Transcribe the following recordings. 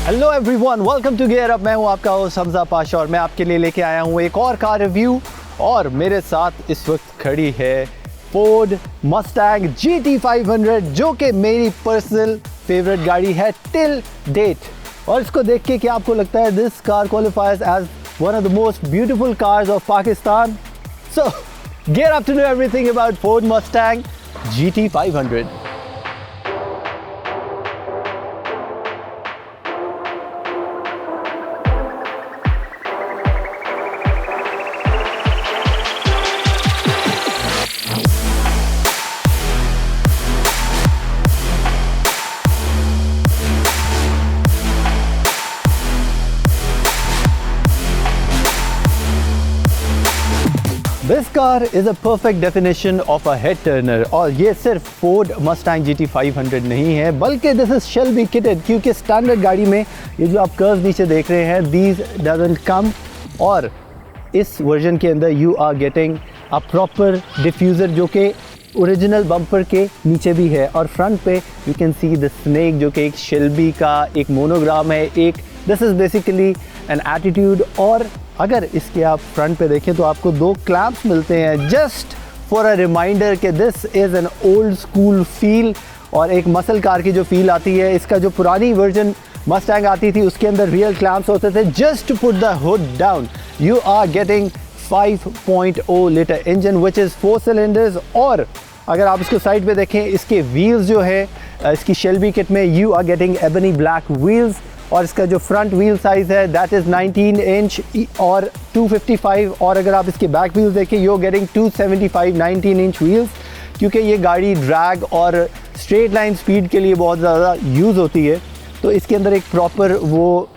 Hello everyone, welcome to gear up. मैं हूं आपका होस्ट हमजा पाशा और मैं आपके लिए लेके आया हूं एक और कार रिव्यू। और मेरे साथ इस वक्त खड़ी है फोर्ड मस्टैंग GT500, जो कि मेरी पर्सनल फेवरेट गाड़ी है टिल डेट। और इसको देख के क्या आपको लगता है? This car qualifies as one of the most beautiful cars of Pakistan. So gear up to know everything about Ford Mustang GT500। This car is a perfect definition of a head turner। और ये सिर्फ Ford Mustang GT500 नहीं है, बल्कि this is Shelby kitted, क्योंकि standard गाड़ी में ये जो आप कर्व्स नीचे देख रहे हैं, these doesn't come। और इस वर्जन के अंदर you are getting a proper diffuser, जो कि ओरिजिनल बम्पर के नीचे भी है। और फ्रंट पे you can see the snake, जो कि एक Shelby का एक मोनोग्राम है। एक this is basically an attitude। और अगर इसके आप फ्रंट पे देखें तो आपको दो क्लैंप्स मिलते हैं, जस्ट फॉर अ रिमाइंडर कि this is an old school feel और एक मसल कार की जो फील आती है। इसका जो पुरानी वर्जन मस्टैंग आती थी उसके अंदर रियल क्लैंप्स होते थे just to put the hood down. You are getting 5.0 litre engine which is 4 cylinders. और अगर आप इसको साइड पे देखें, इसके व्हील्स जो है इसकी शेल्बी किट में you are getting ebony black wheels. और इसका जो फ्रंट व्हील साइज़ है दैट इज़ 19 इंच और 255। और अगर आप इसके बैक व्हील्स देखें you are getting 275 19 inch wheels, क्योंकि ये गाड़ी ड्रैग और स्ट्रेट लाइन स्पीड के लिए बहुत ज़्यादा यूज़ होती है। तो इसके अंदर एक प्रॉपर वो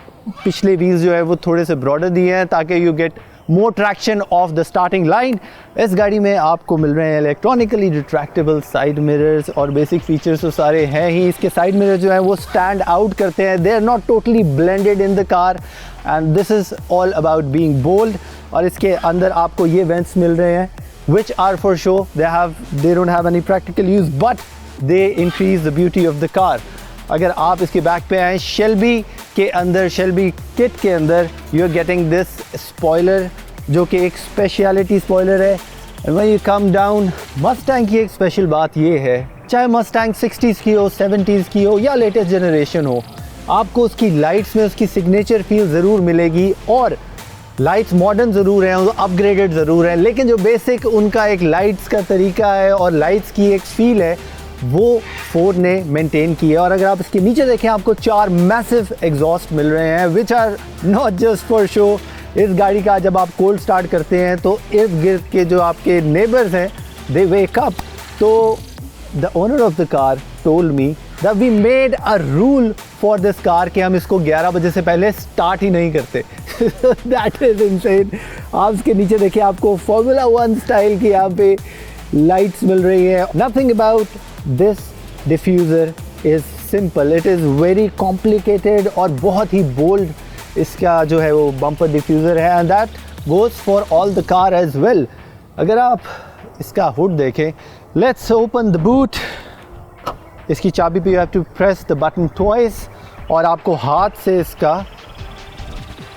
पिछले व्हील्स जो है वो थोड़े से ब्रॉडर दिए हैं ताकि you get more traction of the starting line. इस गाड़ी में आपको मिल रहे हैं इलेक्ट्रॉनिकली रिट्रैक्टेबल साइड मिरर्स और बेसिक फीचर्स तो सारे हैं ही। इसके साइड मिरर जो हैं वो स्टैंड आउट करते हैं, they are not totally blended in the car and this is all about being bold. और इसके अंदर आपको ये वेंट्स मिल रहे हैं which are for show, they don't have any practical use but they increase the beauty of the car. अगर आप इसके बैक पे आएँ, शेल्बी के अंदर, शेल्बी किट के अंदर you are getting this spoiler, जो कि एक स्पेशलिटी स्पॉइलर है। And when you come down, Mustang की एक स्पेशल बात ये है, चाहे मस्टैंग 60s की हो, 70s की हो या लेटेस्ट जनरेशन हो, आपको उसकी लाइट्स में उसकी सिग्नेचर फील ज़रूर मिलेगी। और लाइट्स मॉडर्न ज़रूर हैं, अपग्रेडेड ज़रूर हैं, लेकिन जो बेसिक उनका एक लाइट्स का तरीका है और लाइट्स की एक फील है वो फोर्ड ने मेंटेन की है। और अगर आप इसके नीचे देखें आपको 4 मैसिव एग्जॉस्ट मिल रहे हैं which are not just for show. इस गाड़ी का जब आप कोल्ड स्टार्ट करते हैं तो इर्द गिर्द के जो आपके नेबर्स हैं दे वेक अप। तो the owner of the car told me that we made a rule for this car कि हम इसको 11 बजे से पहले स्टार्ट ही नहीं करते। That is insane. आप इसके नीचे देखिए आपको फॉर्मूला 1 स्टाइल की यहाँ पे लाइट्स मिल रही है। Nothing about this diffuser is simple, it is very complicated और बहुत ही बोल्ड इसका जो है वो बम्पर डिफ्यूज़र है and that goes for all the car as well. अगर आप इसका हुड देखें, लेट्स ओपन द बूट। इसकी चाबी पे you have to press the button twice और आपको हाथ से इसका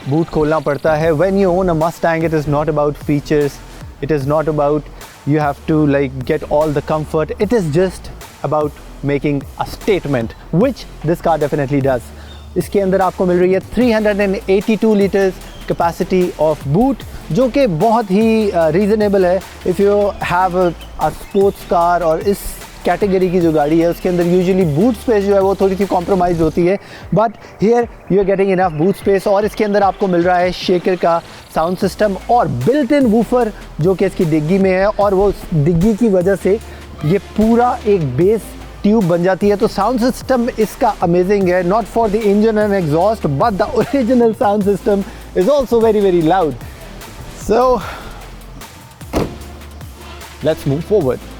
बूट खोलना पड़ता है। When you own a Mustang it is not about features, it is not about you have to like get all the comfort, it is just about making a statement which this car definitely does। इसके अंदर आपको मिल रही है 382 litres capacity of boot, जो कि बहुत ही reasonable है if you have a sports car. और इस कैटेगरी की जो गाड़ी है उसके अंदर यूजुअली बूट स्पेस जो है वो थोड़ी सी कॉम्प्रोमाइज़ होती है, but here you are getting enough boot space. और इसके अंदर आपको मिल रहा है शेकर का साउंड सिस्टम और बिल्ट इन वूफर जो कि इसकी डिग्गी में है, और वो डिग्गी की वजह से ये पूरा एक बेस ट्यूब बन जाती है। तो साउंड सिस्टम इसका अमेजिंग है, not for the engine and exhaust but the original sound system is also very very loud. So let's move forward.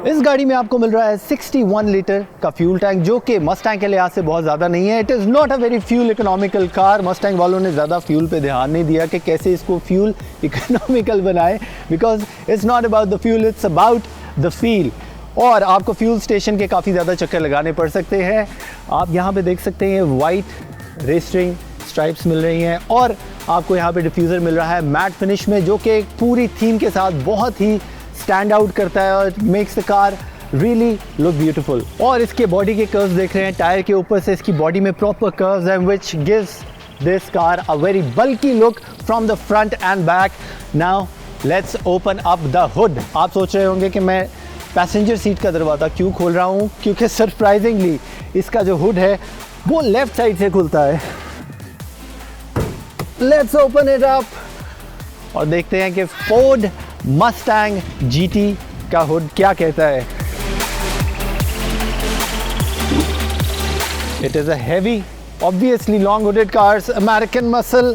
इस गाड़ी में आपको मिल रहा है 61 लीटर का फ्यूल टैंक, जो कि मस्टैंग के लिहाज से बहुत ज़्यादा नहीं है। It is not a very fuel economical car. Mustang वालों ने ज़्यादा फ्यूल पे ध्यान नहीं दिया कि कैसे इसको फ्यूल इकोनॉमिकल बनाए, because it's not about the fuel, it's about the feel. और आपको फ्यूल स्टेशन के काफ़ी ज़्यादा चक्कर लगाने पड़ सकते हैं। आप यहाँ पे देख सकते हैं वाइट रेस्टरिंग स्ट्राइप्स मिल रही हैं, और आपको यहाँ पे डिफ्यूज़र मिल रहा है मैट फिनिश में, जो कि एक पूरी थीम के साथ बहुत ही स्टैंड आउट करता है और makes the car really look beautiful. और इसके बॉडी के कर्व्स देख रहे हैं, टायर के ऊपर से इसकी बॉडी में प्रॉपर कर्व्स हैं, which gives this car a very bulky look from the front end back. Now let's open up the hood. आप सोच रहे होंगे कि मैं पैसेंजर सीट का दरवाज़ा क्यों खोल रहा हूँ, क्योंकि सरप्राइजिंगली इसका जो हुड है वो लेफ्ट साइड से खुलता है। लेट्स ओपन इट अप और देखते हैं कि फोर्ड मस्टैंग जीटी का हुड क्या कहता है। It is a heavy, obviously long hooded cars, American muscle,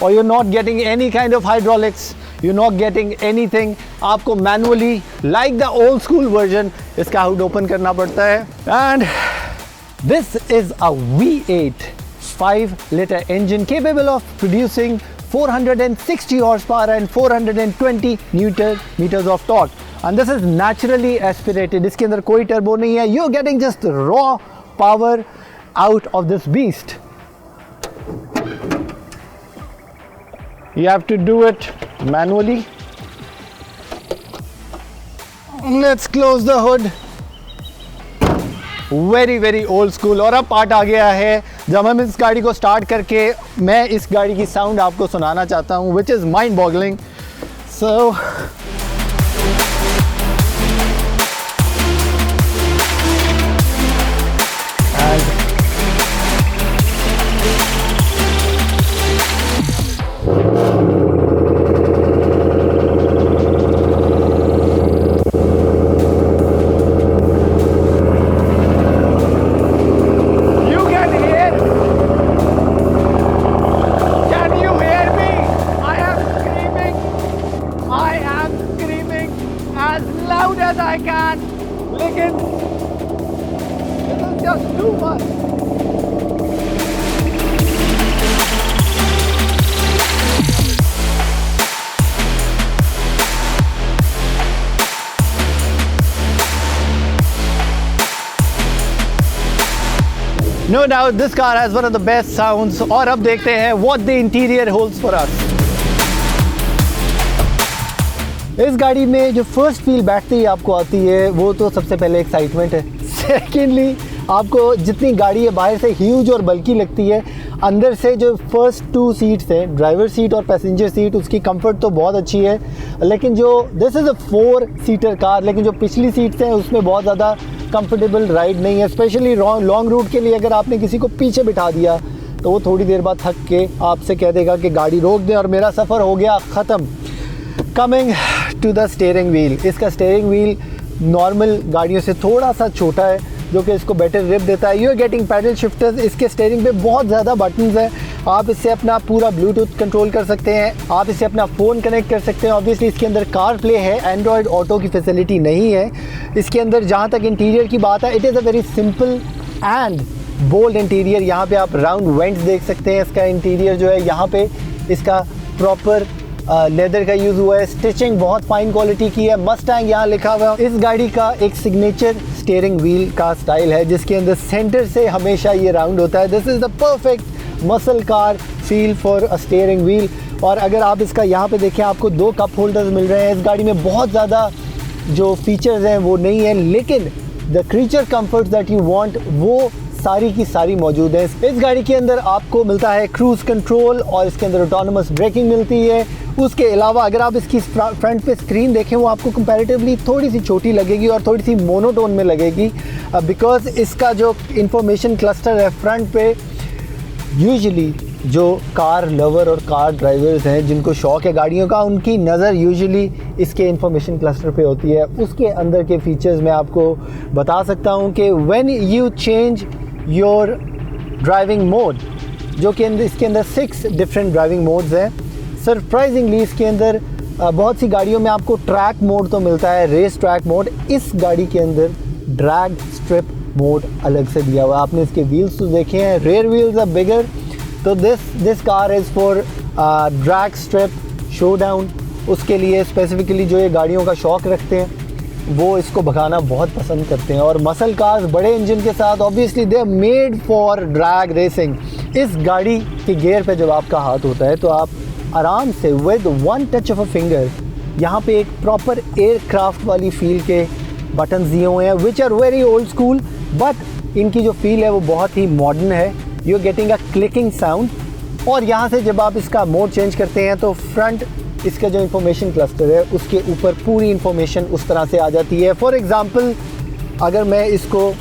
or you're not getting any kind of hydraulics, you're not getting anything. आपको manually like the old school version इसका hood open करना पड़ता है। And this is a V8 5-liter engine capable of producing 460 horsepower and 420 Newton meters of torque, and this is naturally aspirated. इसके अंदर कोई turbo नहीं है। You're getting just raw power out of this beast. You have to do it manually. Let's close the hood. Very old school। और अब part आ गया है जब हम इस गाड़ी को स्टार्ट करके मैं इस गाड़ी की साउंड आपको सुनाना चाहता हूँ, which is mind boggling. So लेकिन this is just too much. No doubt this car has one of the best sounds। और अब देखते हैं what the interior holds for us। इस गाड़ी में जो फर्स्ट फील बैठते ही आपको आती है वो तो सबसे पहले एक्साइटमेंट है। सेकेंडली आपको जितनी गाड़ी है बाहर से ह्यूज और बल्की लगती है, अंदर से जो फर्स्ट 2 सीट्स हैं, ड्राइवर सीट और पैसेंजर सीट, उसकी कंफर्ट तो बहुत अच्छी है। लेकिन जो this is a 4 seater car, लेकिन जो पिछली सीट्स हैं उसमें बहुत ज़्यादा कंफर्टेबल राइड नहीं है। स्पेशली लॉन्ग रूट के लिए अगर आपने किसी को पीछे बिठा दिया तो वो थोड़ी देर बाद थक के आपसे कह देगा कि गाड़ी रोक दें और मेरा सफ़र हो गया ख़त्म। Coming to the steering wheel, इसका स्टीयरिंग व्हील नॉर्मल गाड़ियों से थोड़ा सा छोटा है, जो कि इसको बेटर ग्रिप देता है। You are getting paddle shifters. इसके स्टीयरिंग पे बहुत ज़्यादा बटन्स हैं। आप इससे अपना पूरा ब्लूटूथ कंट्रोल कर सकते हैं, आप इससे अपना फ़ोन कनेक्ट कर सकते हैं। ऑब्वियसली इसके अंदर कार प्ले है, एंड्रॉयड ऑटो की फैसिलिटी नहीं है इसके अंदर। जहाँ तक इंटीरियर की बात है, it is a very simple and bold interior. यहाँ पे आप राउंड वेंट्स देख सकते हैं। इसका इंटीरियर जो है, यहाँ पे इसका प्रॉपर लेदर का यूज़ हुआ है। स्टिचिंग बहुत फाइन क्वालिटी की है। मस्टैंग यहाँ लिखा हुआ है। इस गाड़ी का एक सिग्नेचर स्टीयरिंग व्हील का स्टाइल है, जिसके अंदर सेंटर से हमेशा ये राउंड होता है। This is the perfect muscle car feel for a steering wheel. और अगर आप इसका यहाँ पे देखें, आपको 2 कप होल्डर्स मिल रहे हैं। इस गाड़ी में बहुत ज़्यादा जो फीचर्स हैं वो नहीं है, लेकिन the creature comfort that you want वो सारी की सारी मौजूद है। इस गाड़ी के अंदर आपको मिलता है क्रूज़ कंट्रोल और इसके अंदर ऑटोनमस ब्रेकिंग मिलती है। उसके अलावा अगर आप इसकी फ्रंट पे स्क्रीन देखें, वो आपको कंपैरेटिवली थोड़ी सी छोटी लगेगी और थोड़ी सी मोनोटोन में लगेगी, बिकॉज इसका जो इंफॉर्मेशन क्लस्टर है फ्रंट पे, यूजुअली जो कार लवर और कार ड्राइवर्स हैं जिनको शौक़ है गाड़ियों का, उनकी नज़र यूजुअली इसके इंफॉर्मेशन क्लस्टर पे होती है। उसके अंदर के फीचर्स मैं आपको बता सकता हूँ कि when you change your driving mode, जो कि इसके अंदर 6 डिफरेंट ड्राइविंग मोड्स हैं। सरप्राइजिंगली इसके अंदर बहुत सी गाड़ियों में आपको ट्रैक मोड तो मिलता है, रेस ट्रैक मोड। इस गाड़ी के अंदर ड्रैग स्ट्रिप मोड अलग से दिया हुआ है। आपने इसके व्हील्स तो देखे हैं, रेयर व्हील्स आर बिगर, तो this car is for drag strip showdown. उसके लिए स्पेसिफिकली जो ये गाड़ियों का शौक़ रखते हैं वो इसको भगाना बहुत पसंद करते हैं। और मसल कार्स बड़े इंजन के साथ obviously they are made for drag racing. इस गाड़ी के गियर पे जब आपका हाथ होता है तो आप आराम से with one touch of a finger यहाँ पे एक प्रॉपर एयरक्राफ्ट वाली फील के बटन्स दिए हुए हैं, which are very old school, but इनकी जो फील है वो बहुत ही मॉडर्न है। You are getting a clicking sound. और यहाँ से जब आप इसका मोड चेंज करते हैं तो फ्रंट इसका जो इंफॉर्मेशन क्लस्टर है उसके ऊपर पूरी इंफॉर्मेशन उस तरह से आ जाती है। फॉर एग्ज़ाम्पल अगर मैं इसको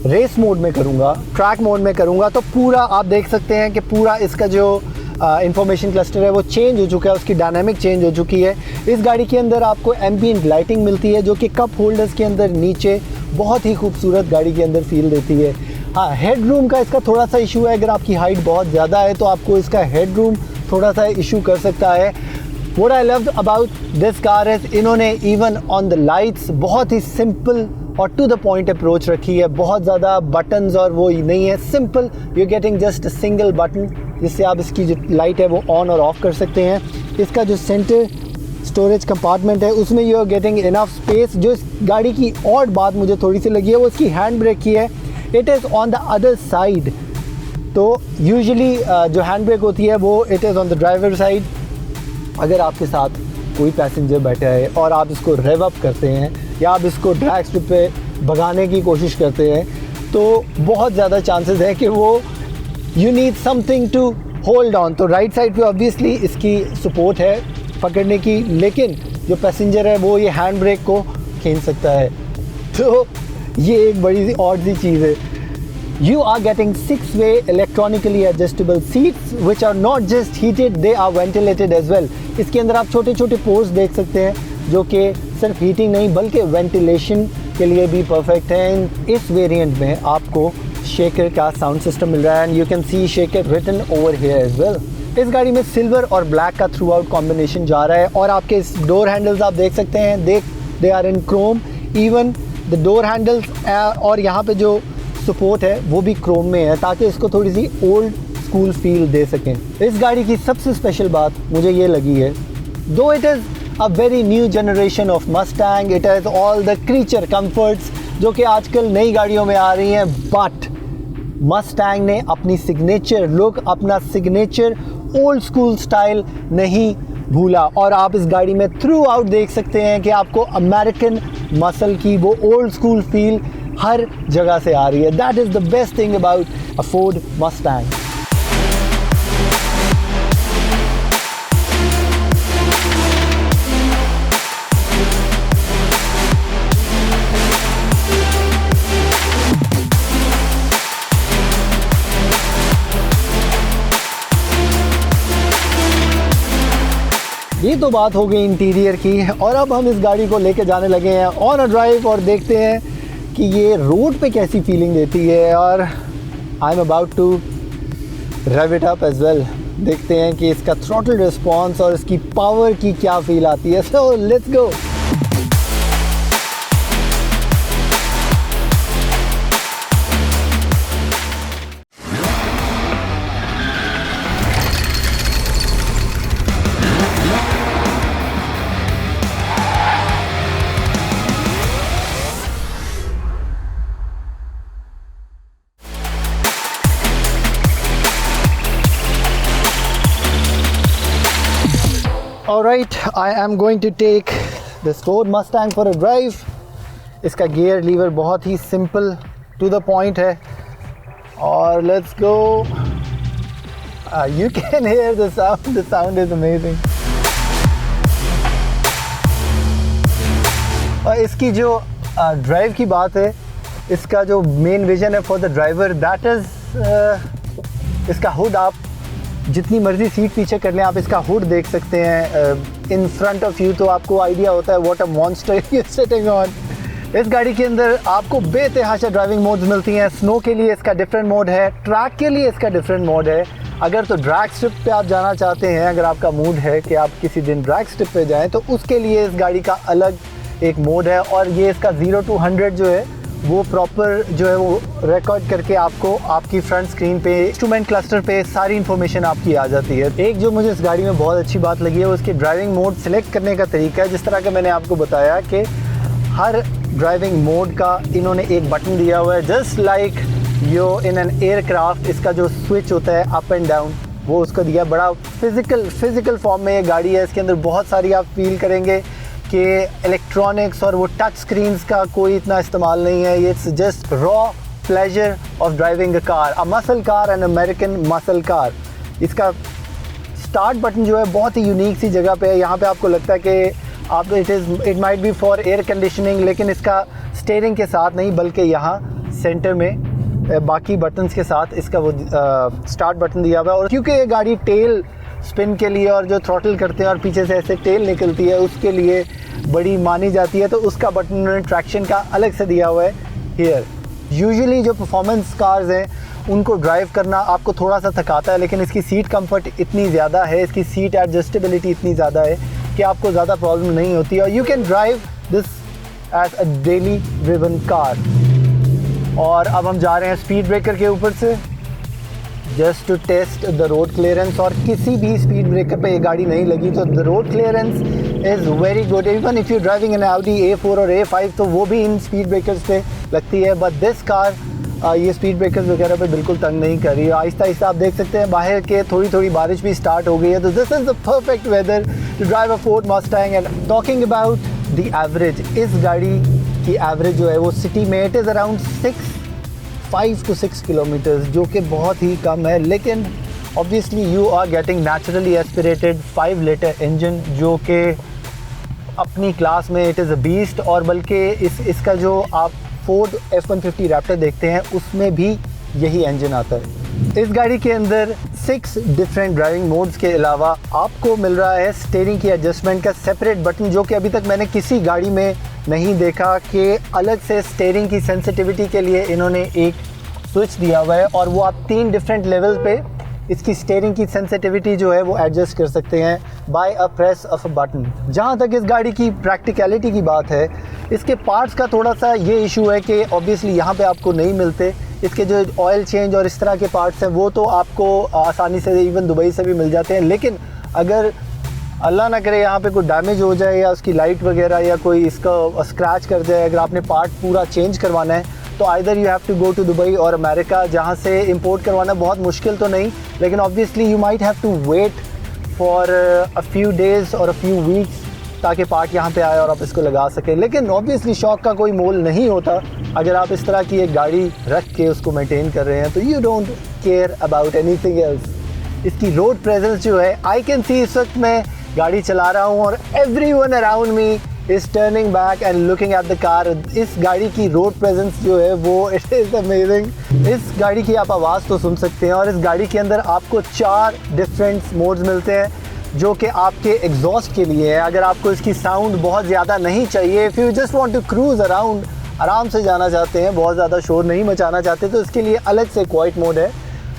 रेस मोड में करूँगा, ट्रैक मोड में करूँगा, तो पूरा आप देख सकते हैं कि पूरा इसका जो इंफॉर्मेशन क्लस्टर है वो चेंज हो चुका है, उसकी डायनामिक चेंज हो चुकी है। इस गाड़ी के अंदर आपको एम्बिएंट लाइटिंग मिलती है जो कि कप होल्डर्स के अंदर नीचे बहुत ही खूबसूरत गाड़ी के अंदर फील देती है। हाँ, हेड रूम का इसका थोड़ा सा इशू है, अगर आपकी हाइट बहुत ज़्यादा है तो आपको इसका हेड रूम थोड़ा सा इशू कर सकता है। What I loved about this car is इन्होंने इवन ऑन द लाइट्स बहुत ही सिंपल और टू द पॉइंट अप्रोच रखी है। बहुत ज़्यादा बटन्स और वो नहीं है, simple, you getting just single button जिससे आप इसकी जो लाइट है वो ऑन और ऑफ कर सकते हैं। इसका जो सेंटर स्टोरेज कंपार्टमेंट है उसमें you are getting enough space. जो इस गाड़ी की और बात मुझे थोड़ी सी लगी है वो इसकी हैंड ब्रेक की है। It is on the other side. तो यूजुअली जो हैंड ब्रेक होती है वो it is on the driver side. अगर आपके साथ कोई पैसेंजर बैठा है और आप इसको रेव अप करते हैं या आप इसको ड्रैग स्ट्रिप पे भगाने की कोशिश करते हैं तो बहुत ज़्यादा चांसेस है कि वो you need something to hold on. तो राइट साइड पे ऑब्वियसली इसकी सपोर्ट है पकड़ने की, लेकिन जो पैसेंजर है वो ये हैंड ब्रेक को खींच सकता है। तो ये एक बड़ी सी ऑड सी चीज़ है। You are getting 6-way electronically adjustable seats which are not just heated, they are ventilated as well. इसके अंदर आप छोटे छोटे पोर्ट्स देख सकते हैं जो कि सिर्फ हीटिंग नहीं बल्कि वेंटिलेशन के लिए भी परफेक्ट हैं। इस वेरिएंट में आपको शेकर का साउंड सिस्टम मिल रहा है and you can see Shaker written over here as well. इस गाड़ी में सिल्वर और ब्लैक का थ्रू आउट कॉम्बिनेशन जा रहा है और आपके इस डोर हैंडल्स आप देख सकते हैं, they are in chrome. Even the door handles और यहाँ पे जो सपोर्ट है वो भी क्रोम में है ताकि इसको थोड़ी सी ओल्ड स्कूल फील दे सकें। इस गाड़ी की सबसे स्पेशल बात मुझे ये लगी है, दो it is a very new generation of Mustang, it has all the creature comforts जो कि आजकल नई गाड़ियों में आ रही हैं, बट मस्टैंग ने अपनी सिग्नेचर लुक, अपना सिग्नेचर ओल्ड स्कूल स्टाइल नहीं भूला। और आप इस गाड़ी में थ्रू आउट देख सकते हैं कि आपको अमेरिकन मसल की वो ओल्ड स्कूल फील हर जगह से आ रही है। That is the best thing about a Ford Mustang. ये तो बात हो गई इंटीरियर की और अब हम इस गाड़ी को लेके जाने लगे हैं ऑन अ ड्राइव और देखते हैं कि ये रोड पे कैसी फीलिंग देती है। और I am about to rev it up as well. देखते हैं कि इसका थ्रॉटल रिस्पॉन्स और इसकी पावर की क्या फील आती है। So let's go. Alright, I am going to take this Ford Mustang for a drive. इसका गियर लीवर बहुत ही सिंपल टू द पॉइंट है और let's go. You can hear the sound is amazing. और इसकी जो drive की बात है, इसका जो मेन विजन है for the driver that is इसका हुड। आप जितनी मर्जी सीट पीछे कर लें, आप इसका हुड देख सकते हैं इन फ्रंट ऑफ यू, तो आपको आइडिया होता है what a monster you sitting on. इस गाड़ी के अंदर आपको बेतहाशा ड्राइविंग मोड्स मिलती हैं। स्नो के लिए इसका डिफरेंट मोड है, ट्रैक के लिए इसका डिफरेंट मोड है, अगर तो ड्रैग स्ट्रिप पे आप जाना चाहते हैं, अगर आपका मूड है कि आप किसी दिन ड्रैग स्ट्रिप पे जाएं, तो उसके लिए इस गाड़ी का अलग एक मोड है। और ये इसका 0 to 100 जो है वो प्रॉपर जो है वो रिकॉर्ड करके आपको आपकी फ्रंट स्क्रीन पे इंस्ट्रूमेंट क्लस्टर पे सारी इन्फॉर्मेशन आपकी आ जाती है। एक जो मुझे इस गाड़ी में बहुत अच्छी बात लगी है वो इसके ड्राइविंग मोड सेलेक्ट करने का तरीका है। जिस तरह का मैंने आपको बताया कि हर ड्राइविंग मोड का इन्होंने एक बटन दिया हुआ है, just like yo in an aircraft. इसका जो स्विच होता है अप एंड डाउन वो उसको दिया। बड़ा फिजिकल फॉर्म में ये गाड़ी है। इसके अंदर बहुत सारी आप फील करेंगे कि इलेक्ट्रॉनिक्स और वो टच स्क्रीन्स का कोई इतना इस्तेमाल नहीं है। ये it's just raw pleasure of driving a car, a muscle car, an American muscle car. इसका स्टार्ट बटन जो है बहुत ही यूनिक सी जगह पे है। यहाँ पे आपको लगता है कि आप it might be for air conditioning, लेकिन इसका स्टीयरिंग के साथ नहीं बल्कि यहाँ सेंटर में बाकी बटन्स के साथ इसका वो स्टार्ट बटन दिया हुआ है। और क्योंकि ये गाड़ी टेल स्पिन के लिए और जो थ्रॉटल करते हैं और पीछे से ऐसे टेल निकलती है उसके लिए बड़ी मानी जाती है, तो उसका बटन उन्होंने ट्रैक्शन का अलग से दिया हुआ है हियर। यूजुअली जो परफॉर्मेंस कार्स हैं उनको ड्राइव करना आपको थोड़ा सा थकाता है, लेकिन इसकी सीट कंफर्ट इतनी ज़्यादा है, इसकी सीट एडजस्टेबिलिटी इतनी ज़्यादा है कि आपको ज़्यादा प्रॉब्लम नहीं होती और you can drive this as a daily driven car. और अब हम जा रहे हैं स्पीड ब्रेकर के ऊपर से just to test the road clearance. और किसी भी स्पीड ब्रेकर पे ये गाड़ी नहीं लगी, तो the road clearance is very good. Even if you driving an Audi A4 और A5 तो वो भी इन स्पीड ब्रेकर्स पे लगती है, बट दिस कार ये स्पीड ब्रेकर्स वगैरह पे बिल्कुल तंग नहीं कर रही है। आहिस्ता आहिस्ता आप देख सकते हैं बाहर के थोड़ी बारिश भी स्टार्ट हो गई है, तो this is the perfect weather to drive a Ford Mustang. And talking about the average, इस गाड़ी की एवरेज जो है वो सिटी में it is around 5 to 6 kilometres, जो कि बहुत ही कम है। लेकिन obviously you are getting naturally aspirated 5 litre engine जो कि अपनी क्लास में इट इज़ अ बीस्ट। और बल्कि इसका जो आप फोर्ड F-150 रैप्टर देखते हैं उसमें भी यही इंजन आता है। इस गाड़ी के अंदर 6 डिफरेंट ड्राइविंग मोड्स के अलावा आपको मिल रहा है स्टीयरिंग की एडजस्टमेंट का सेपरेट बटन, जो कि अभी तक मैंने किसी गाड़ी में नहीं देखा कि अलग से स्टीयरिंग की सेंसिटिविटी के लिए इन्होंने एक स्विच दिया हुआ है और वो आप 3 डिफरेंट लेवल पे इसकी स्टीयरिंग की सेंसिटिविटी जो है वो एडजस्ट कर सकते हैं by a press of a button. जहाँ तक इस गाड़ी की प्रैक्टिकलिटी की बात है, इसके पार्ट्स का थोड़ा सा ये इशू है कि ऑब्वियसली यहाँ पे आपको नहीं मिलते। इसके जो ऑयल चेंज और इस तरह के पार्ट्स हैं वो तो आपको आसानी से इवन दुबई से भी मिल जाते हैं, लेकिन अगर अल्लाह ना करे यहाँ पे कोई डैमेज हो जाए या उसकी लाइट वगैरह या कोई इसका स्क्रैच कर जाए, अगर आपने पार्ट पूरा चेंज करवाना है तो either you have to go to Dubai और अमेरिका, जहाँ से इंपोर्ट करवाना बहुत मुश्किल तो नहीं, लेकिन obviously you might have to wait for a few days और अ फ्यू वीक्स ताकि पार्ट यहाँ पे आए और आप इसको लगा सकें। लेकिन ऑब्वियसली शौक का कोई मोल नहीं होता अगर आप इस तरह की एक गाड़ी रख के उसको मेंटेन कर रहे हैं, तो you don't care about anything else. इसकी रोड प्रेजेंस जो है, आई कैन सी इस वक्त मैं गाड़ी चला रहा हूँ और everyone around me is turning back and looking at the car. इस गाड़ी की रोड प्रेजेंस जो है वो इट इज़ अमेजिंग। इस गाड़ी की आप आवाज़ तो सुन सकते हैं और इस गाड़ी के अंदर आपको 4 डिफरेंट मोड्स मिलते हैं जो कि आपके एग्जॉस्ट के लिए है। अगर आपको इसकी साउंड बहुत ज़्यादा नहीं चाहिए, if you just want to cruise around, आराम से जाना चाहते हैं, बहुत ज़्यादा शोर नहीं मचाना चाहते, तो इसके लिए अलग से क्वाइट मोड है।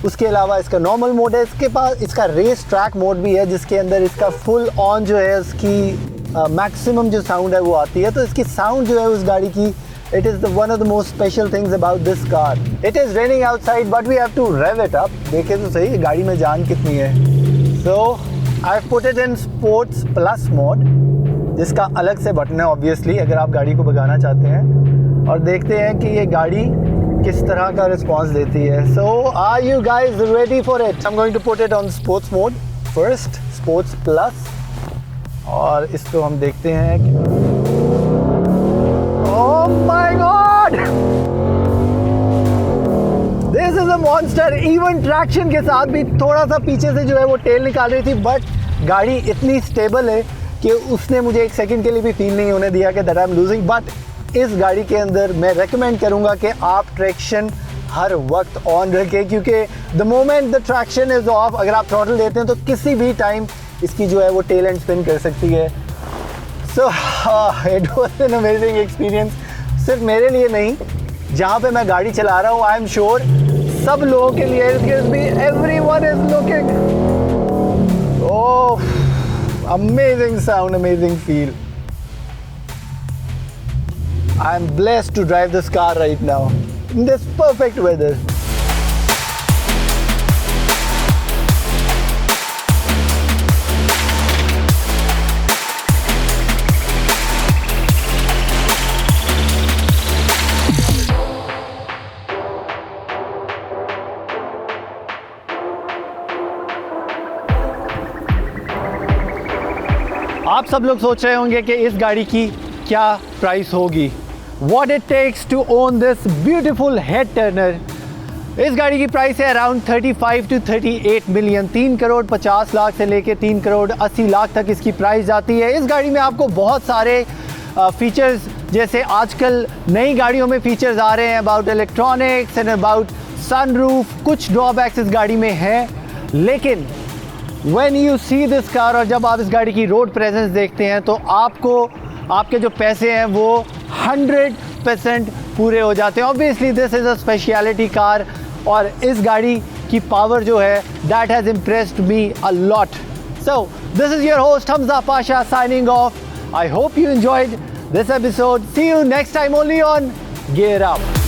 उसके अलावा इसका नॉर्मल मोड है, इसके पास इसका रेस ट्रैक मोड भी है जिसके अंदर इसका फुल ऑन जो है उसकी मैक्सिमम जो साउंड है वो आती है। तो इसकी साउंड जो है उस गाड़ी की, it is the one of the most special things about this car. It is raining outside but we have to rev it up. देखें तो सही गाड़ी में जान कितनी है। So I put it in sports plus mode, जिसका अलग से बटन है ऑब्वियसली अगर आप गाड़ी को भगाना चाहते हैं, और देखते हैं कि ये गाड़ी किस तरह का रिस्पॉन्स देती है। So are you guys ready for it? I am going to put it on sports mode first, sports plus, और इसको हम देखते हैं कि oh my God, this is a monster. Even traction के साथ भी थोड़ा सा पीछे से जो है वो टेल निकाल रही थी, बट गाड़ी इतनी स्टेबल है कि उसने मुझे एक सेकंड के लिए भी फील नहीं होने दिया कि that I am losing. But इस गाड़ी के अंदर मैं रेकमेंड करूंगा कि आप ट्रैक्शन हर वक्त ऑन रखें, क्योंकि the moment the traction is of, अगर आप थ्रॉटल देते हैं तो किसी भी टाइम इसकी जो है वो टेल एंड स्पिन कर सकती है। So it was an amazing experience. सिर्फ मेरे लिए नहीं, जहाँ पे मैं गाड़ी चला रहा हूँ, आई एम श्योर सब लोगों के लिए, everyone is looking. Oh, amazing sound, amazing feel. I'm blessed to drive this car right now in this perfect weather. आप सब लोग सोच रहे होंगे कि इस गाड़ी की क्या प्राइस होगी। What it takes to own this beautiful head turner। इस गाड़ी की प्राइस है around 35 to 38 million, 3 crore 50 lakh से लेके 3 करोड़ 80 लाख तक इसकी प्राइस जाती है। इस गाड़ी में आपको बहुत सारे फीचर्स, जैसे आजकल नई गाड़ियों में फीचर्स आ रहे हैं about electronics and about sunroof, कुछ ड्रॉबैक्स इस गाड़ी में हैं, लेकिन When you see this car और जब आप इस गाड़ी की रोड प्रेजेंस देखते हैं तो आपको आपके जो पैसे हैं वो 100% पूरे हो जाते हैं। Obviously this is a speciality car और इस गाड़ी की पावर जो है that has impressed me a lot। So this is your host Hamza Pasha signing off। I hope you enjoyed this episode। See you next time only on Gear Up।